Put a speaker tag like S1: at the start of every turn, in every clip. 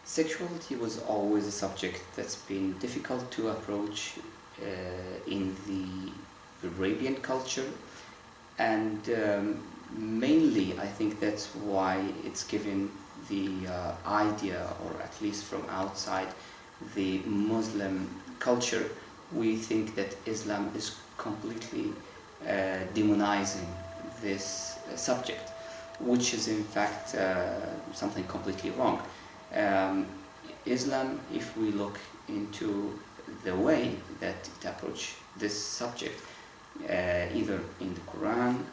S1: Sexuality was always a subject that's been difficult to approach in the Arabian culture, and mainly I think that's why it's given the idea, or at least from outside the Muslim culture, we think that Islam is completely demonizing this subject, which is in fact something completely wrong. Um, Islam, if we look into the way that it approaches this subject, either in the Quran,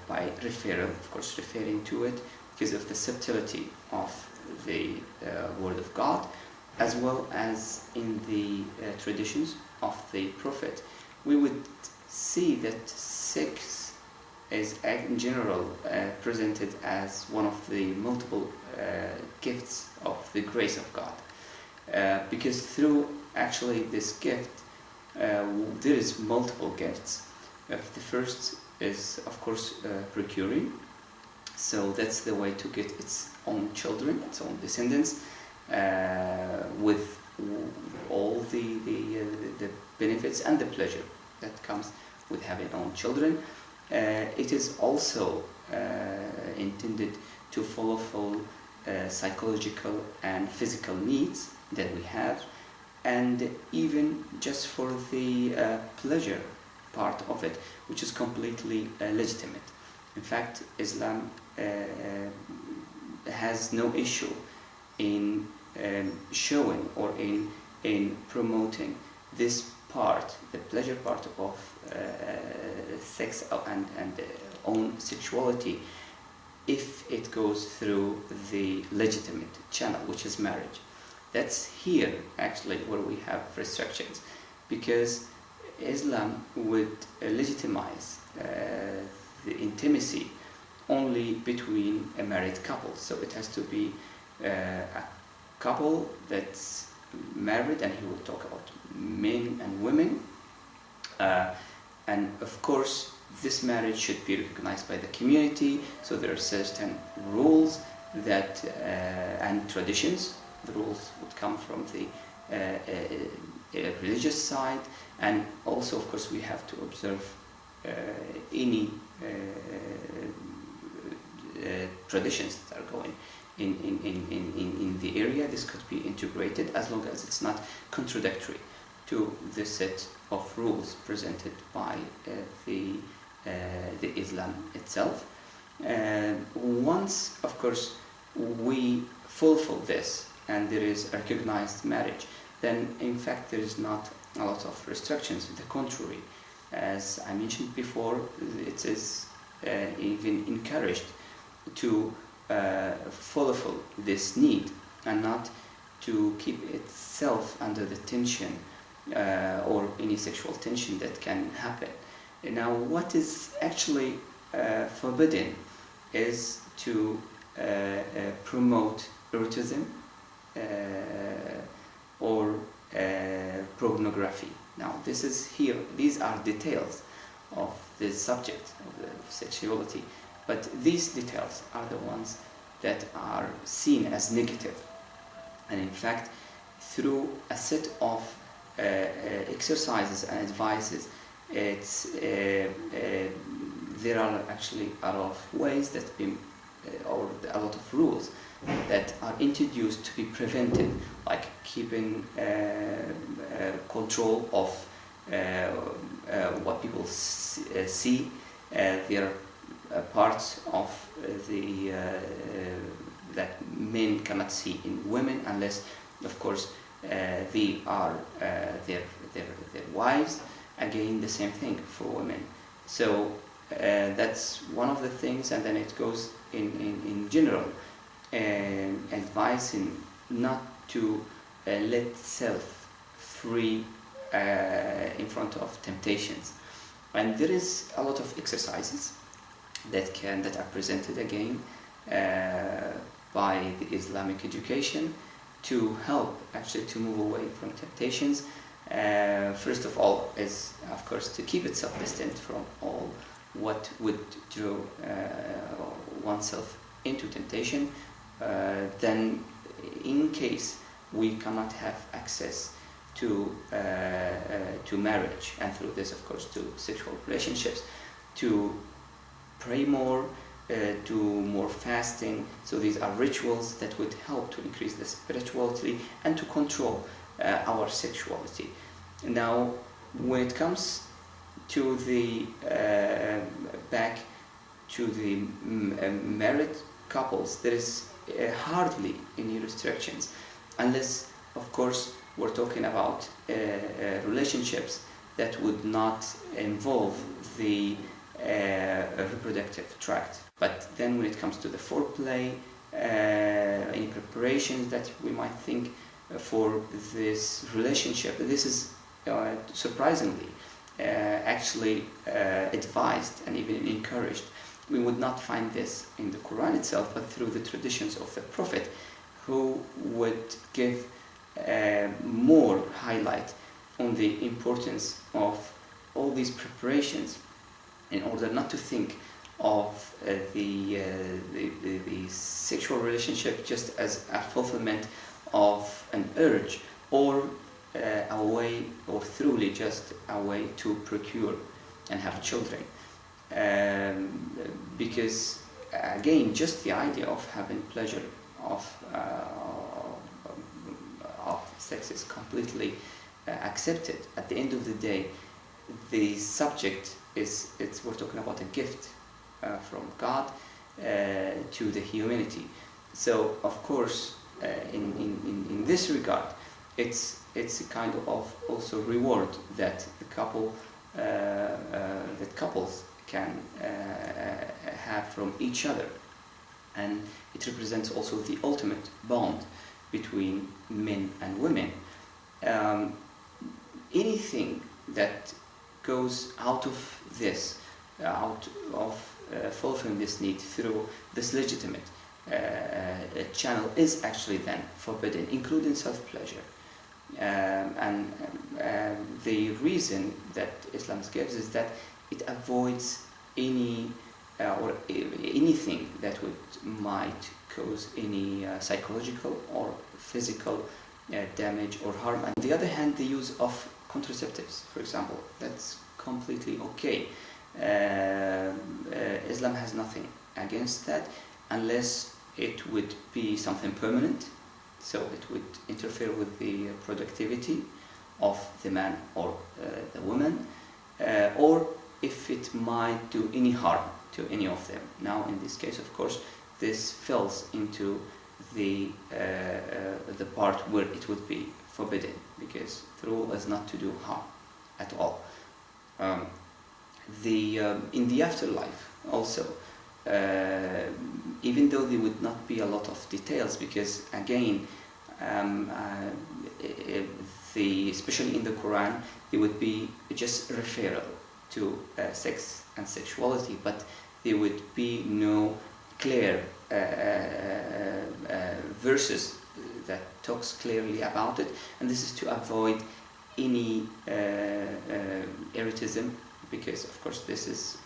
S1: by referral, of course, referring to it because of the subtlety of the Word of God, as well as in the traditions of the Prophet, we would see that sex is in general presented as one of the multiple gifts of the grace of God. Because through actually this gift, there is multiple gifts. The first is, of course, procuring. So that's the way to get its own children, its own descendants, with all the benefits and the pleasure that comes with having own children. It is also intended to fulfill psychological and physical needs that we have, and even just for the pleasure part of it, which is completely legitimate. In fact, Islam has no issue in showing or in promoting this part, the pleasure part of sex and own sexuality, if it goes through the legitimate channel, which is marriage. That's here actually where we have restrictions, because Islam would legitimize the intimacy only between a married couple. So it has to be a couple that's married, and he will talk about men and women, and of course this marriage should be recognized by the community. So there are certain rules that and traditions. The rules would come from the religious side, and also of course we have to observe any traditions that are going in the area. This could be integrated as long as it's not contradictory to the set of rules presented by the Islam itself. Once, of course, we fulfill this and there is recognized marriage, then in fact there is not a lot of restrictions. On the contrary, as I mentioned before, it is even encouraged to fulfill this need and not to keep itself under the tension or any sexual tension that can happen. Now, what is actually forbidden is to promote erotism or pornography. Now, this is here, these are details of the subject of the sexuality, but these details are the ones that are seen as negative. And in fact, through a set of exercises and advices, it's there are actually a lot of ways that or a lot of rules that are introduced to be prevented, like keeping control of what people see. There are parts of the that men cannot see in women, unless, of course, they are their wives. Again, the same thing for women. So that's one of the things, and then it goes in general, advising not to let self free in front of temptations. And there is a lot of exercises that are presented again by the Islamic education to help actually to move away from temptations. First of all is, of course, to keep itself distant from all what would draw oneself into temptation. Then in case we cannot have access to marriage, and through this of course to sexual relationships, to pray more, do more fasting. So these are rituals that would help to increase the spirituality and to control our sexuality. Now, when it comes to the back to the married couples, there is hardly any restrictions, unless of course we're talking about relationships that would not involve the reproductive tract. But then when it comes to the foreplay, any preparations that we might think for this relationship, this is surprisingly actually advised and even encouraged. We would not find this in the Quran itself, but through the traditions of the Prophet, who would give more highlight on the importance of all these preparations, in order not to think of the sexual relationship just as a fulfillment of an urge, or a way, or truly just a way to procure and have children. Because again, just the idea of having pleasure of sex is completely accepted. At the end of the day, the subject is, we're talking about a gift from God to the humanity. So of course, in this regard, it's a kind of also reward that the couples can have from each other, and it represents also the ultimate bond between men and women. Anything that goes out of this, out of fulfilling this need through this legitimate channel, is actually then forbidden, including self-pleasure. And the reason that Islam gives is that it avoids any or anything that might cause any psychological or physical damage or harm. On the other hand, the use of contraceptives, for example, that's completely okay. Islam has nothing against that, unless it would be something permanent, so it would interfere with the productivity of the man or the woman, or if it might do any harm to any of them. Now, in this case, of course, this falls into the part where it would be forbidden, because the rule is not to do harm at all. In the afterlife also, even though there would not be a lot of details, because again, especially in the Quran, there would be just referral to sex and sexuality, but there would be no clear verses that talks clearly about it, and this is to avoid any erotism, because of course this is,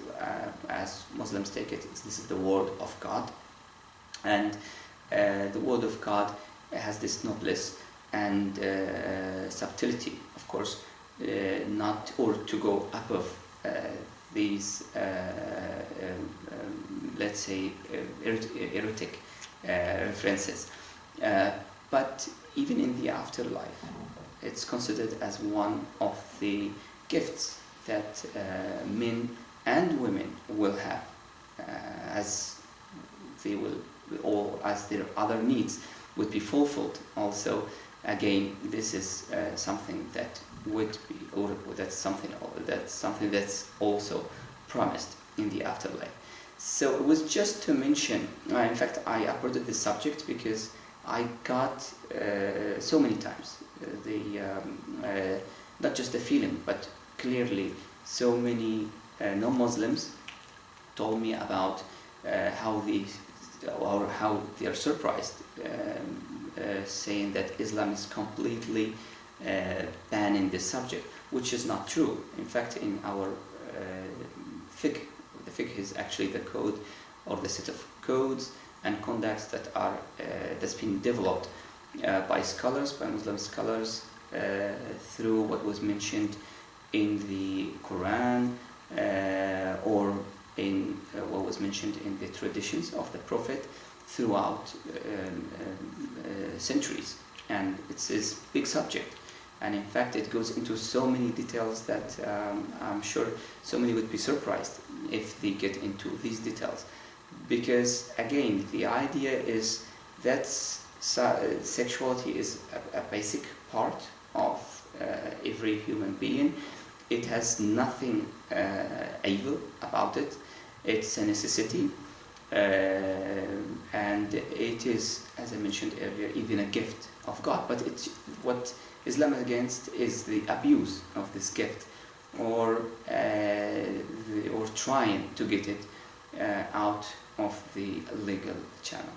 S1: as Muslims take it, this is the word of God, and the word of God has this noblesse and subtlety, of course, not or to go above these let's say erotic references, but even in the afterlife, it's considered as one of the gifts that men and women will have, as they will, or as their other needs would be fulfilled. Also, again, this is something that would be, or that's something that's also promised in the afterlife. So it was just to mention, in fact I uploaded this subject because I got so many times not just the feeling, but clearly so many non-Muslims told me about how they are surprised, saying that Islam is completely banning this subject, which is not true. In fact, in our fiqh, the fiqh is actually the code or the set of codes and conducts that are that's been developed by scholars, by Muslim scholars, through what was mentioned in the Quran or in what was mentioned in the traditions of the Prophet throughout centuries. And it's a big subject, and in fact it goes into so many details that I'm sure so many would be surprised if they get into these details, because again the idea is that sexuality is a basic part of every human being. It has nothing evil about it. It's a necessity, and it is, as I mentioned earlier, even a gift of God. But it's what Islam is against is the abuse of this gift, or trying to get it out of the legal channel.